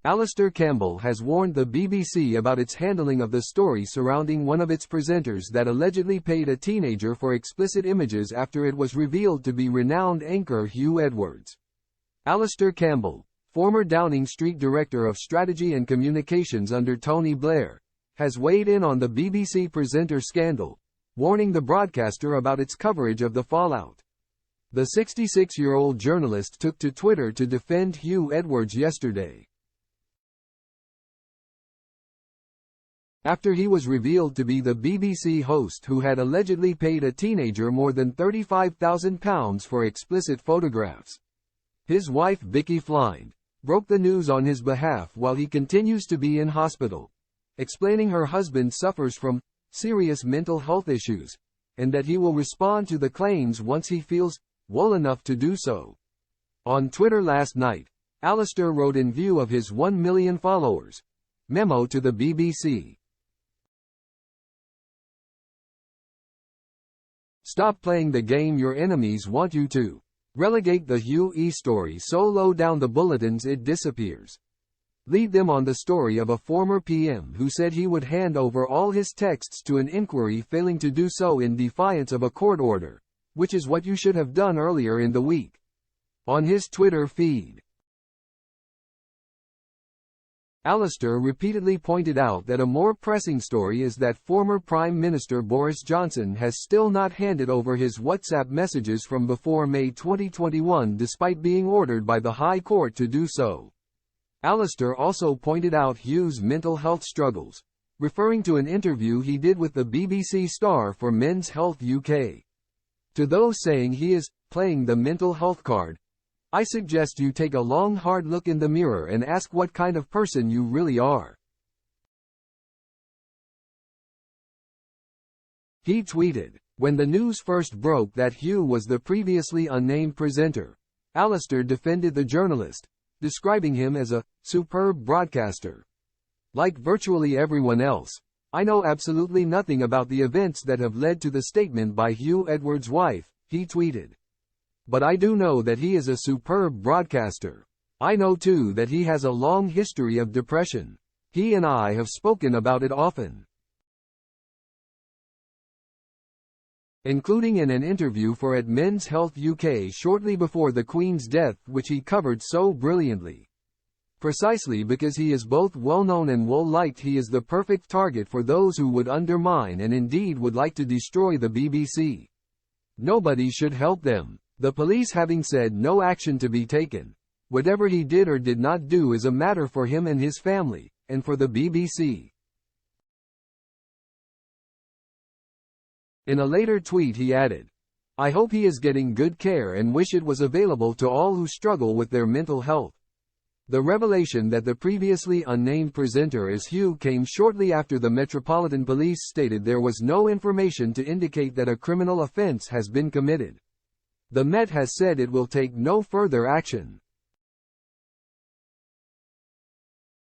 Alastair Campbell has warned the BBC about its handling of the story surrounding one of its presenters that allegedly paid a teenager for explicit images after it was revealed to be renowned anchor Huw Edwards. Alastair Campbell, former Downing Street Director of Strategy and Communications under Tony Blair, has weighed in on the BBC presenter scandal, warning the broadcaster about its coverage of the fallout. The 66-year-old journalist took to Twitter to defend Huw Edwards yesterday, after he was revealed to be the BBC host who had allegedly paid a teenager more than £35,000 for explicit photographs. His wife Vicky Flind broke the news on his behalf while he continues to be in hospital, explaining her husband suffers from serious mental health issues, and that he will respond to the claims once he feels well enough to do so. On Twitter last night, Alastair wrote in view of his 1 million followers. Memo to the BBC. Stop playing the game your enemies want you to. Relegate the Huw story so low down the bulletins it disappears. Lead them on the story of a former PM who said he would hand over all his texts to an inquiry, failing to do so in defiance of a court order, which is what you should have done earlier in the week. On his Twitter feed, Alastair repeatedly pointed out that a more pressing story is that former Prime Minister Boris Johnson has still not handed over his WhatsApp messages from before May 2021 despite being ordered by the High Court to do so. Alastair also pointed out Huw's mental health struggles, referring to an interview he did with the BBC star for Men's Health UK. To those saying he is playing the mental health card, I suggest you take a long hard look in the mirror and ask what kind of person you really are. He tweeted, when the news first broke that Huw was the previously unnamed presenter, Alastair defended the journalist, describing him as a superb broadcaster. Like virtually everyone else, I know absolutely nothing about the events that have led to the statement by Huw Edwards' wife, he tweeted. But I do know that he is a superb broadcaster. I know too that he has a long history of depression. He and I have spoken about it often, including in an interview for Men's Health UK shortly before the Queen's death, which he covered so brilliantly. Precisely because he is both well-known and well-liked, he is the perfect target for those who would undermine and indeed would like to destroy the BBC. Nobody should help them. The police having said no action to be taken, whatever he did or did not do is a matter for him and his family, and for the BBC. In a later tweet he added, I hope he is getting good care and wish it was available to all who struggle with their mental health. The revelation that the previously unnamed presenter is Huw came shortly after the Metropolitan Police stated there was no information to indicate that a criminal offence has been committed. The Met has said it will take no further action.